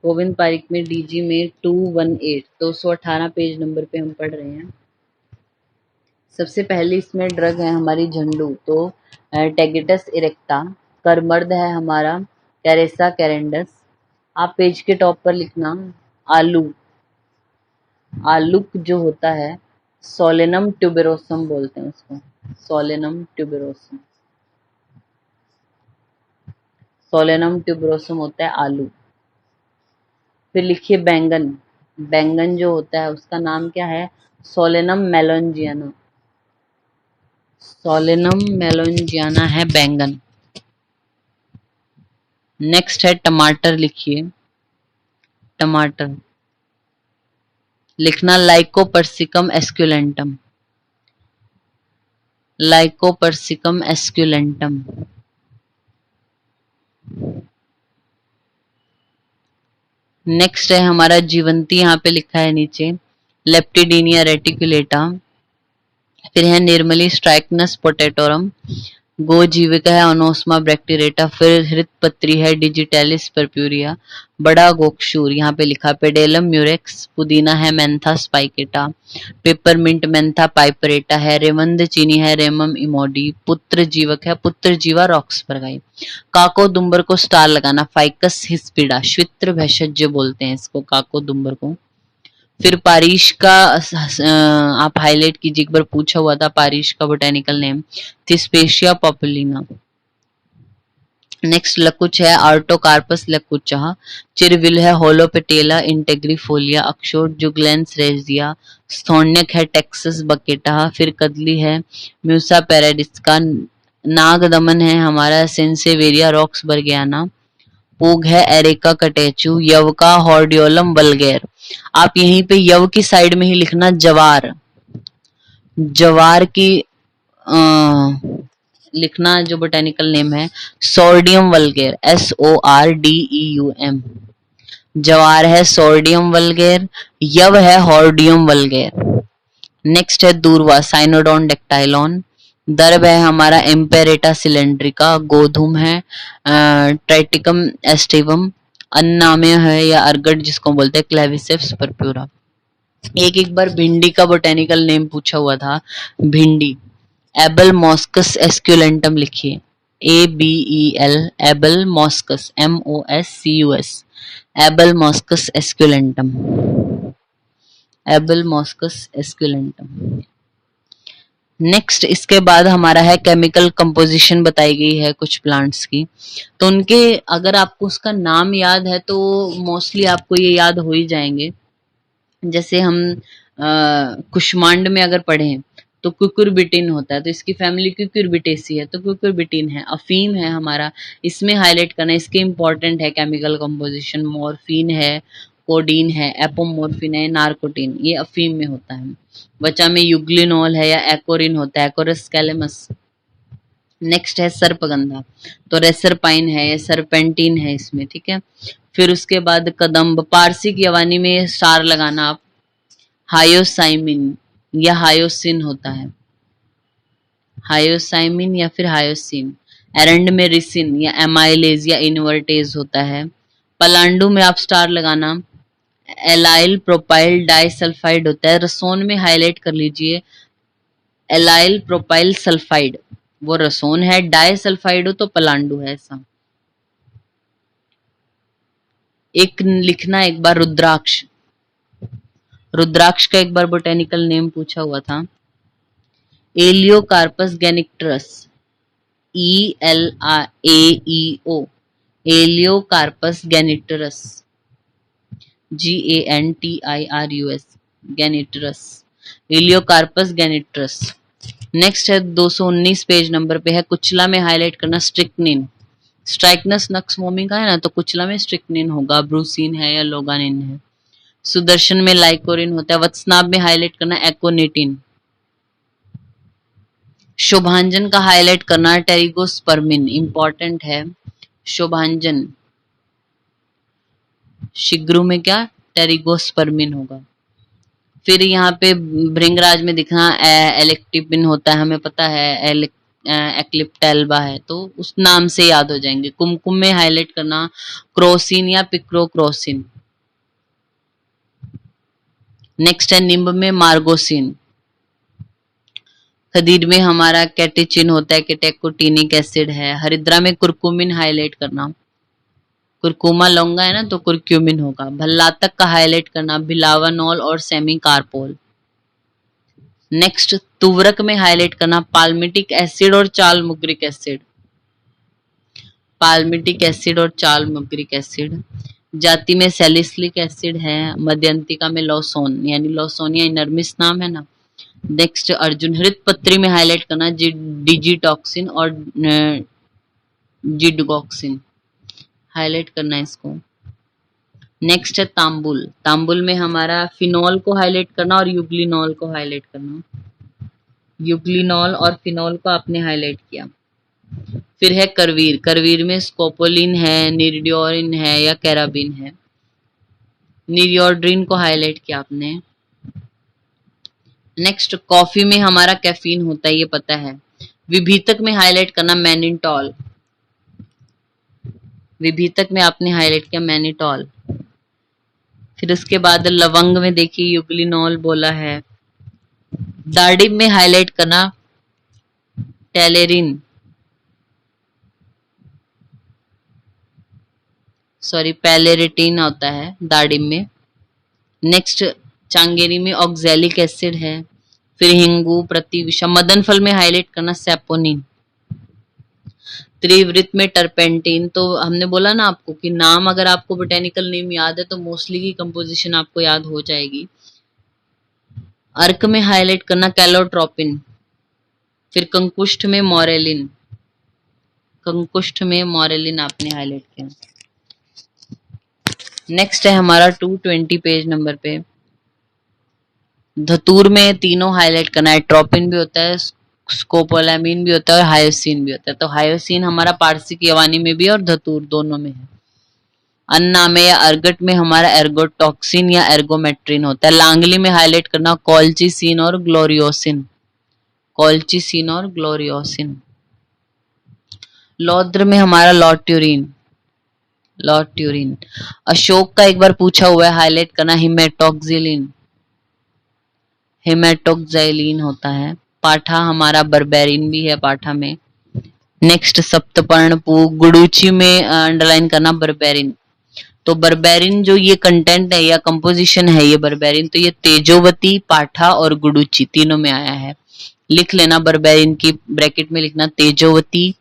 गोविंद पारिक में डीजी में 218 page number पे हम पढ़ रहे हैं। सबसे पहली इसमें ड्रग है हमारी झंडू, तो टेगिटस इरेक्टा। करमर्द है हमारा कैरेसा कैरेंडस। आप पेज के टॉप पर लिखना आलू, आलूक जो होता है सोलेनम ट्यूबेरोसम बोलते हैं उसको, सोलेनम ट्यूबेरोसम। सोलेनम ट्यूबेरोसम होता है आलू। फिर लिखिए बैंगन, बैंगन जो होता है उसका नाम क्या है, सोलेनम मेलोंजियाना, सोलेनम मेलोंजियाना है बैंगन। नेक्स्ट है टमाटर, लिखिए टमाटर, लिखना lycopersicum esculentum, lycopersicum esculentum. Next है हमारा जीवंती, यहाँ पे लिखा है नीचे लेप्टिडीनिया रेटिकुलेटा। फिर है निर्मली स्ट्राइकनस पोटेटोरम, गो जीविका है ओनोस्मा ब्रैक्टीरेटा। फिर हृतपत्री है डिजिटैलिस परप्यूरिया, बड़ा गोक्षूर यहाँ पे लिखा पेडेलम म्यूरेक्स। पुदीना है मेंथा स्पाइकेटा। पेपरमिंट मेंथा पाइपरेटा है। रेमंद चीनी है रेमम इमोडी। पुत्र जीवक है पुत्र जीवा रॉक्सबर्गाई। काको दुम्बर को स्टार लगाना फाइकस हिस्पिडा, श्वित्र भेषज बोलते हैं इसको काको दुम्बर को। फिर पारिश का आप हाईलाइट कीजिए, एक बार पूछा हुआ था पारिश का बोटेनिकल नेम थिस्पेशिया पॉपुलिना। नेक्स्ट लकुच है आर्टोकार्पस लकुचा। चिरविल है होलोपेटेला इंटेग्रिफोलिया। अक्षोट जुगलेंस रेजिया। स्थोन्यक है टेक्सस बकेटा। फिर कदली है म्यूसा पैराडिस्का। नागदमन है हमारा सेंसेवेरिया रॉक्सबर्गियाना। पूग है एरिका कटेचू। यव का हॉर्डियोलम वल्गैर। आप यहीं पे यव की साइड में ही लिखना जवार, जवार की लिखना जो बोटेनिकल नेम है सोर्डियम वल्गैर, SORDEUM। जवार है सोर्डियम वल्गैर, यव है हॉर्डियम वल्गैर। नेक्स्ट है दूर्वा साइनोडोन डेक्टाइलॉन। दर्भ है हमारा एम्पेरेटा सिलेंड्रिका। गोधूम है ट्राइटिकम एस्टिवम। अन्नाम्य है या अर्गट जिसको बोलते हैं क्लेविसेप्स परप्यूरा। एक बार भिंडी का बोटेनिकल नेम पूछा हुआ था, भिंडी एबल मॉस्कस एस्कुलेंटम लिखिए, ABEL able मॉस्कस MOSCUS, able मॉस्कस esculentum, able मॉस्कस esculentum. Next इसके बाद हमारा है केमिकल कंपोजिशन बताई गई है कुछ प्लांट्स की, तो उनके अगर आपको उसका नाम याद है तो मोस्टली आपको ये याद हो ही जाएंगे। जैसे हम कुष्मांड में अगर पढ़ें तो कुकुरबिटिन होता है, तो इसकी फैमिली कुकुरबिटेसी है, तो कुकुरबिटिन है। अफीम है हमारा, इसमें हाईलाइट करना, इसके इंपॉर्टेंट है केमिकल कंपोजिशन। मॉर्फिन है, कोडीन है, एपोमोर्फिन है, नार्कोटिन, ये अफीम में होता है। वचा में यूग्लिनोल है या एकोरिन होता है, एकोरस कैलेमस। नेक्स्ट है सर्पगंधा, तो रेसरपाइन है या सरपेंटिन है इसमें, ठीक है। फिर उसके बाद कदम्ब, पारसी की अवानी में स्टार लगाना आप, हायोसाइमिन या हायोसिन होता है, हायोसाइमिन या फिर हायोसिन। एरंड में रिसिन या एमाइलेज या इनवर्टेज होता है। पलांडू में आप स्टार लगाना, एलाइल प्रोपाइल डाइसल्फाइड होता है। रसोन में हाईलाइट कर लीजिए एलाइल प्रोपाइल सल्फाइड, वो रसोन है। डाइसल्फाइड हो तो पलांडू है ऐसा। एक लिखना एक बार रुद्राक्ष, रुद्राक्ष का एक बार बोटेनिकल नेम पूछा हुआ था, Elaeocarpus गैनिक्टरस, ELAEO, Elaeocarpus गैनिक्टरस, GANTIRUS, गैनिक्टरस, Elaeocarpus गैनिक्टरस। Next है 219 पेज नंबर पे है, कुचला में हाईलाइट करना स्ट्रिक्निन। स्ट्राइकनस नक्स मोमिका है ना, तो कुचला में स्ट्रिक्निन होगा। ब्रूसिन है या लोगानिन है। सुदर्शन में लाइकोरिन होता है। वत्सनाभ में हाईलाइट करना एकोनिटिन। शोभांजन का हाईलाइट करना टेरिगोस्पर्मिन, इंपॉर्टेंट है शोभांजन। शिग्रू में क्या टेरिगोस्पर्मिन होगा। फिर यहाँ पे भृंगराज में दिखना एलेक्टिपिन होता है, हमें पता है एक्लिप्टेल्बा है, तो उस नाम से याद हो जाएंगे। कुमकुम में हाईलाइट करना क्रोसिन या पिक्रोक्रोसिन। नेक्स्ट है निम्ब में मार्गोसिन, खदीर में हमारा कैटेचिन होता है, कैटेकोटिनिक एसिड है, हरिद्रा में कुरकुमिन हाईलाइट करना, कुरकुमा लौंगा है ना तो कुरक्यूमिन होगा, भल्लातक का हाईलाइट करना, बिलावानॉल और सेमिकारपोल। नेक्स्ट तुवरक में हाईलाइट करना पाल्मिटिक एसिड और चालमुग्रिक एसिड, पाल्मिटिक एसिड और चालमुग्रिक एसिड। जाति में सैलिसिलिक एसिड है, मध्यंतिका में लॉसोन यानी लॉसोनिया इनर्मिस नाम है ना। नेक्स्ट अर्जुन हृदपत्री में हाईलाइट करना डिजिटॉक्सिन और जिडगॉक्सिन, हाईलाइट करना है इसको। नेक्स्ट है तांबुल, तांबुल में हमारा फिनॉल को हाईलाइट करना और यूग्लिनॉल को हाईलाइट करना, यूग्लिनॉल और फिनॉल को आपने हाईलाइट किया। फिर है करवीर, करवीर में स्कोपोलिन है, निरिड्योरिन है या कैराबिन है, निरियोड्रिन को हाईलाइट किया आपने। नेक्स्ट कॉफी में हमारा कैफीन होता है, ये पता है। विभीतक में हाईलाइट करना मैनिटॉल, विभीतक में आपने हाईलाइट किया मैनिटॉल। फिर उसके बाद लवंग में देखिए यूग्लिनॉल बोला है। दाडिम में हाईलाइट करना टेलेरिन, सॉरी पैलेरिटीन होता है दाडिम में। नेक्स्ट चांगेरी में ऑक्सैलिक एसिड है। फिर हिंगू, प्रतिविषा, मदन फल में हाईलाइट करना सेपोनिन। त्रिवृत में टर्पेंटिन, तो हमने बोला ना आपको कि नाम अगर आपको बोटेनिकल नेम याद है तो मोस्टली की कंपोजिशन आपको याद हो जाएगी। अर्क में हाईलाइट करना कैलोट्रोपिन। फिर कंकुष्ठ में मोरेलिन, कंकुष्ठ में मोरेलिन आपने हाईलाइट किया। नेक्स्ट है हमारा 220 पेज नंबर पे धतूर में तीनों हाईलाइट करना है, ट्रोपिन भी होता है, स्कोपोलामिन भी होता है और हायोसिन भी होता है। तो हायोसिन हमारा पारसिक यवानी में भी और धतूर दोनों में है। अन्ना में या अर्गट में हमारा एर्गोटॉक्सिन या एर्गोमेट्रिन होता है। लांगली में हाईलाइट करना कॉल्चिसिन और ग्लोरियोसिन, कॉल्चिसिन और ग्लोरियोसिन। लौद्र में हमारा लॉट्यूरिन, लॉट्यूरिन। अशोक का एक बार पूछा हुआ है, हाईलाइट करना हिमेटोक्सिलिन, हेमेटोक्साइलिन होता है। पाठा हमारा बर्बेरिन भी है पाठा में। नेक्स्ट सप्तपर्ण गुडूची में अंडरलाइन करना बर्बेरिन। तो बर्बेरिन जो ये कंटेंट है या कंपोजिशन है ये बर्बेरिन, तो ये तेजोवती, पाठा और गुडूची तीनों में आया है। लिख लेना बर्बेरिन की ब्रैकेट में लिखना तेजोवती,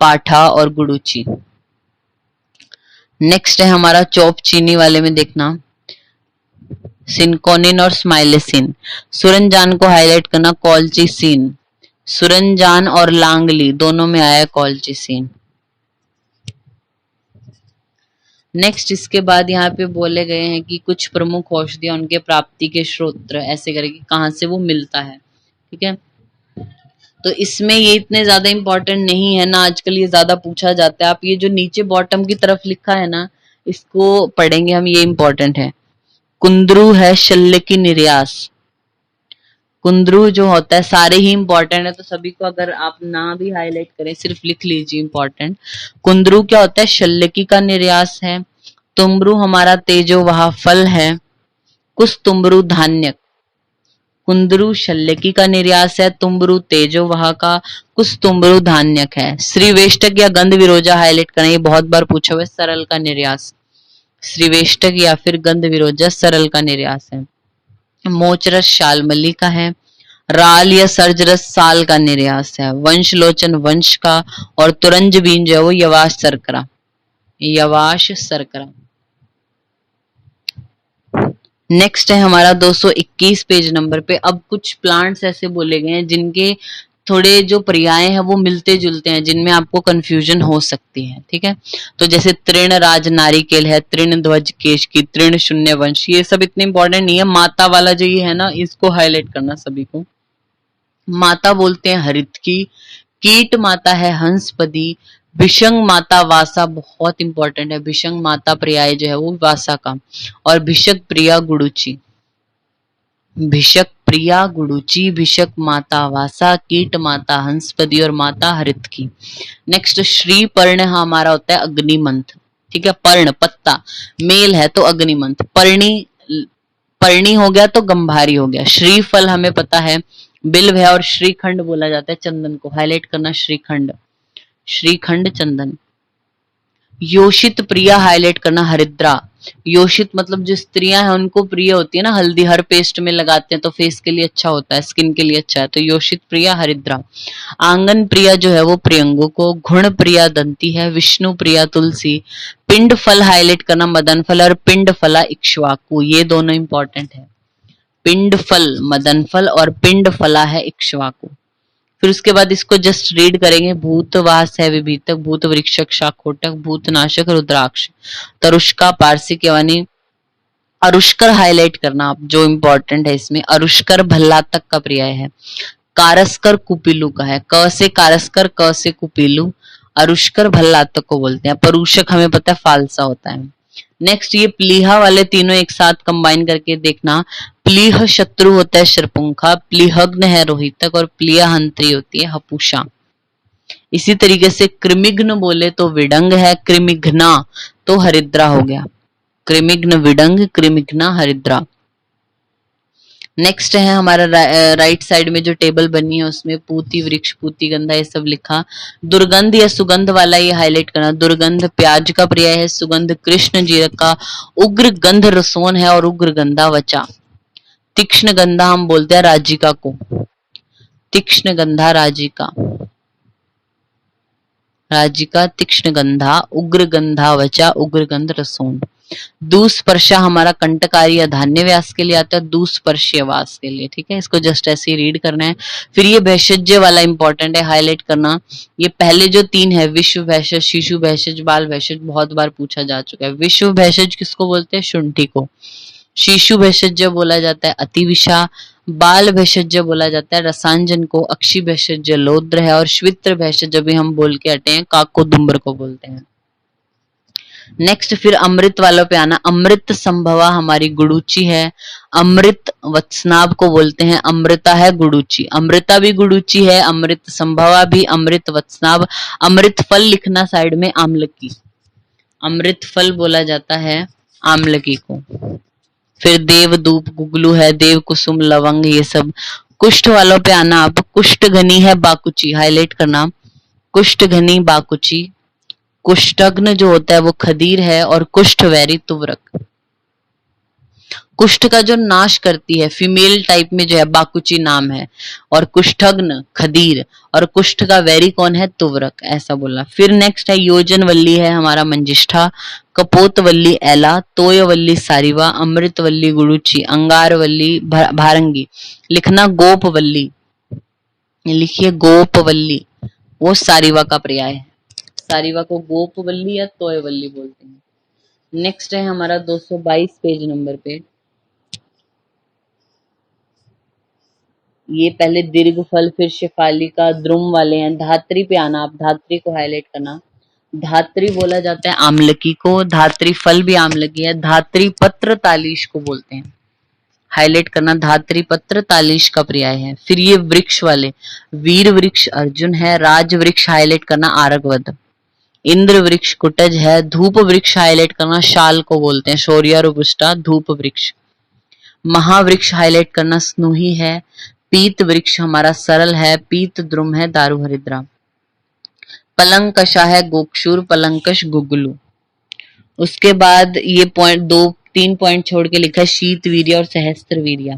पाठा और गुडूची। नेक्स्ट है हमारा चौप चीनी वाले में देखना सिनकोनिन और स्माइलेसिन। सुरनजान को हाईलाइट करना कॉल्चिसिन, सुरनजान और लांगली दोनों में आया कॉल्चिसिन। नेक्स्ट इसके बाद यहाँ पे बोले गए हैं कि कुछ प्रमुख औषधियां उनके प्राप्ति के स्रोत ऐसे करके कहाँ से वो मिलता है, ठीक है। तो इसमें ये इतने ज्यादा इंपॉर्टेंट नहीं है ना, आजकल ये ज्यादा पूछा जाता है। आप ये जो नीचे बॉटम की तरफ लिखा है ना इसको पढ़ेंगे हम, ये इंपॉर्टेंट है। कुंद्रू है शल्य की निर्यास, कुंद्रू जो होता है सारे ही इंपॉर्टेंट है तो सभी को अगर आप ना भी हाईलाइट करें सिर्फ लिख लीजिए इंपॉर्टेंट। कुंद्रू क्या होता है, शल्यकी का निर्यास है। तुम्बरू हमारा तेजोवाह फल है। कुस्तुम्बरू धान्य, कुंद्रू शल्यकी का निर्यास है, तुम्बरू तेजोवाह का, कुस्तुम्बरू धान्यक है। श्रीवेष्टक या गंध विरोजा हाईलाइट करें, ये बहुत बार पूछा हुआ है, सरल का निर्यास। श्रीवेष्टक या फिर गंध विरोजा सरल का निर्यास है। मोचरस शालमली का है। राल या सर्जरस साल का निर्यास है। वंशलोचन वंश का, और तुरंज बीन जो है वो यवाश सरकरा, यवाश सरकरा। नेक्स्ट है हमारा 221 पेज नंबर पे। अब कुछ प्लांट्स ऐसे बोले गए हैं जिनके थोड़े जो पर्याय हैं वो मिलते जुलते हैं, जिनमें आपको कंफ्यूजन हो सकती है, ठीक है। तो जैसे तृण राज नारिकेल है, तृण ध्वज केश की, तृण शून्य वंश, ये सब इतने इंपॉर्टेंट नहीं है। माता वाला जो ये है ना इसको हाईलाइट करना सभी को। माता बोलते हैं हरित की, कीट माता है हंसपदी, भिषंग माता वासा बहुत इंपॉर्टेंट है, भिषंग माता पर्याय जो है वो वासा का, और भिषक प्रिया गुडुची, भिषक प्रिया गुडुची, भिषक माता वासा, कीट माता हंसपदी और माता हरित की। नेक्स्ट श्री पर्ण हमारा होता है अग्निमंथ, ठीक है। पर्ण पत्ता मेल है तो अग्निमंथ, पर्णी पर्णी हो गया तो गंभारी हो गया। श्रीफल हमें पता है बिल्व है, और श्रीखंड बोला जाता है चंदन को, हाईलाइट करना श्रीखंड, श्रीखंड चंदन। योषित प्रिया हाईलाइट करना हरिद्रा। योषित मतलब जो स्त्रियां हैं उनको प्रिय होती है ना हल्दी, हर पेस्ट में लगाते हैं तो फेस के लिए अच्छा होता है, स्किन के लिए अच्छा है, तो योषित प्रिया हरिद्रा। आंगन प्रिया जो है वो प्रियंगु को। गुण प्रिया दंती है। विष्णु प्रिया तुलसी। पिंड फल हाईलाइट करना मदन फल, और पिंड फला इक्ष्वाकु, ये दोनों इंपॉर्टेंट है। पिंड फल मदन फल और पिंड फला है इक्ष्वाकु। फिर उसके बाद इसको जस्ट रीड करेंगे। भूतवास है विभीतक, भूत वृक्षक शाखोटक, भूतनाशक रुद्राक्ष, तरुष्का पारसिक यवानी। अरुष्कर हाईलाइट करना आप, जो इंपॉर्टेंट है इसमें, अरुष्कर भल्लातक का पर्याय है। कारस्कर कुपिलु का है, क से कारस्कर, क से कुपिलु। अरुष्कर भल्लातक को बोलते हैं। परूषक हमें पता है फालसा होता है। नेक्स्ट ये प्लीहा वाले तीनों एक साथ कंबाइन करके देखना। प्लीह शत्रु होता है शरपुंखा, प्लीहग्न है रोहितक, और प्लियाहंत्री होती है हपूषा। इसी तरीके से कृमिघ्न बोले तो विडंग है, कृमिघ्ना तो हरिद्रा हो गया। कृमिघ्न विडंग, कृमिघ्ना हरिद्रा। नेक्स्ट है हमारा राइट साइड में जो टेबल बनी है उसमें पूती वृक्ष, पूती गंधा, ये सब लिखा। दुर्गंध या सुगंध वाला ये हाईलाइट करना। दुर्गंध प्याज का पर्याय है, सुगंध कृष्ण जीरक का, उग्र गंध रसोन है, और उग्र गंधा वचा। तीक्ष्ण गंधा हम बोलते हैं राजिका को, तीक्ष्ण गंधा राजिका, राजिका तीक्ष्ण गंधा, उग्र गंधा वचा, उग्र गंध रसोन। दुस्पर्शा हमारा कंटकारी या धान्य व्यास के लिए आता है, दुस्पर्शीय वास के लिए, ठीक है। इसको जस्ट ऐसे ही रीड करना है। फिर ये भेषज वाला इंपॉर्टेंट है, हाईलाइट करना। ये पहले जो तीन है, विश्व भेषज, शिशु भेषज, बाल भेषज, बहुत बार पूछा जा चुका है। विश्व भेषज किसको बोलते हैं? शुंठी को। शिशु भेषज बोला जाता है अतिविषा, बाल भेषज बोला जाता है रसांजन को, अक्षी भेषज लोद्र है, और श्वित्र भेषज भी हम बोल के हटे हैं काकोदुम्बर को बोलते हैं। नेक्स्ट फिर अमृत वालों पे आना। अमृत संभवा हमारी गुडुची है, अमृत वत्सनाभ को बोलते हैं, अमृता है गुडुची, अमृता भी गुडुची है, अमृत संभवा भी, अमृत वत्सनाभ। अमृत फल लिखना साइड में आमलकी, अमृत फल बोला जाता है आमलकी को। फिर देवदूप गुगलू है, देव कुसुम लवंग, ये सब। कुष्ठ वालों पे आना आप। कुष्ठ घनी है बाकुची, हाईलाइट करना, कुष्ठ घनी बाकुची। कुष्ठग्न जो होता है वो खदीर है, और कुष्ठ वैरी तुवरक। कुष्ठ का जो नाश करती है, फीमेल टाइप में जो है बाकुची नाम है, और कुष्ठग्न खदीर, और कुष्ठ का वैरी कौन है? तुवरक, ऐसा बोला। फिर नेक्स्ट है योजनवल्ली है हमारा मंजिष्ठा, कपोतवल्ली एला, तोयवल्ली सारिवा, अमृतवल्ली गुडुची, अंगारवल्ली भारंगी। लिखना गोपवल्ली, लिखिए गोपवल्ली, वो सारिवा का पर्याय है। सारिवा को गोपवल्ली या तोयवल्ली बोलते हैं। नेक्स्ट है हमारा 222 पेज नंबर पे। ये पहले दीर्घ फल, फिर शेफाली का, द्रुम वाले हैं। धात्री पे आना आप, धात्री को हाईलाइट करना। धात्री बोला जाता है आमलकी को, धात्री फल भी आमलकी है। धात्री पत्र तालीश को बोलते हैं, हाईलाइट करना, धात्री पत्र तालीश का पर्याय है। फिर ये वृक्ष वाले, वीर वृक्ष अर्जुन है, राज वृक्ष हाईलाइट करना आरगवद, इंद्र वृक्ष कुटज है, धूप वृक्ष हाईलाइट करना शाल को बोलते हैं, शौर्या रोबुस्टा धूप वृक्ष। महावृक्ष हाईलाइट करना स्नूही है। पीत वृक्ष हमारा सरल है, पीत द्रुम है, दारू हरिद्रा। पलंकशा है गोक्षुर, पलंकश गुगलू। उसके बाद ये पॉइंट 2-3 पॉइंट छोड़ के लिखा है शीत वीर्य और सहस्त्र वीर्य।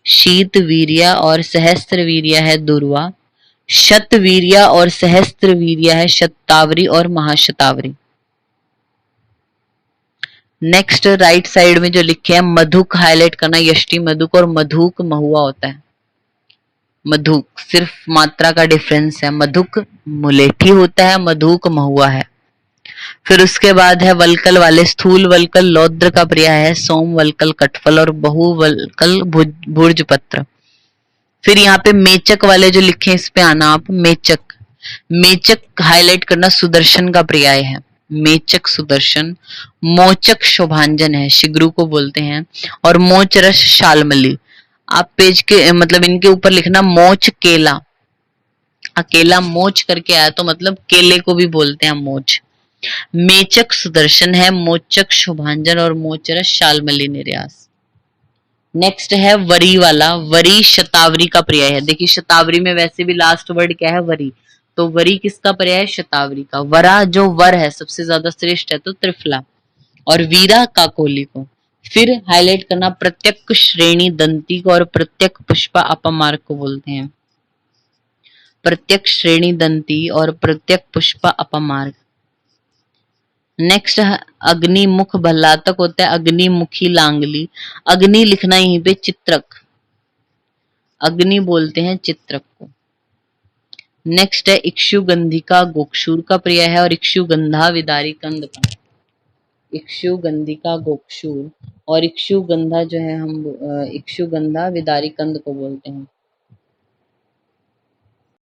शीत वीर्य और सहस्त्र वीर्य है दुर्वा, शत वीर्य और सहस्त्र वीर्य है शतावरी और महाशतावरी। नेक्स्ट राइट साइड में जो लिखे हैं मधुक हाईलाइट करना, यष्टि मधुक और मधुक महुआ होता है। मधुक सिर्फ मात्रा का डिफरेंस है, मधुक मुलेठी होता है, मधुक महुआ है। फिर उसके बाद है वलकल वाले, स्थूल वलकल लौद्र का पर्याय है, सोम वलकल कटफल, और बहु वलकल भुर्ज पत्र। फिर यहाँ पे मेचक वाले जो लिखे इस पे आना आप। मेचक, मेचक हाईलाइट करना सुदर्शन का पर्याय है, मेचक सुदर्शन। मोचक शोभांजन है, शिग्रू को बोलते हैं, और मोच रस शालमली। आप पेज के मतलब इनके ऊपर लिखना मोच केला, अकेला मोच करके आया तो मतलब केले को भी बोलते हैं मोच। मेचक सुदर्शन है, मोचक शोभांजन, और मोचरस शालमली निर्यास। नेक्स्ट है वरी वाला। वरी शतावरी का पर्याय है। देखिए शतावरी में वैसे भी लास्ट वर्ड क्या है, वरी। तो वरी किसका पर्याय है, शतावरी का। वरा जो वर है सबसे ज्यादा श्रेष्ठ है तो त्रिफला, और वीरा काकोली को। फिर हाईलाइट करना, प्रत्यक श्रेणी दंती को और प्रत्यक पुष्पा अपमार्ग को बोलते हैं। प्रत्यक श्रेणी दंती और प्रत्यक पुष्पा अपमार्ग। नेक्स्ट है अग्निमुख भल्लातक होता है अग्निमुखी लांगली। अग्नि लिखना यहीं पे चित्रक, अग्नि बोलते हैं चित्रक को। नेक्स्ट है इक्षुगंधिका गोक्षूर का पर्याय है और इक्षुगंधा विदारी कंद का। इक्षुगंधिका गोक्षूर और इक्षुगंधा जो है हम इक्षुगंधा विदारी कंद को बोलते हैं।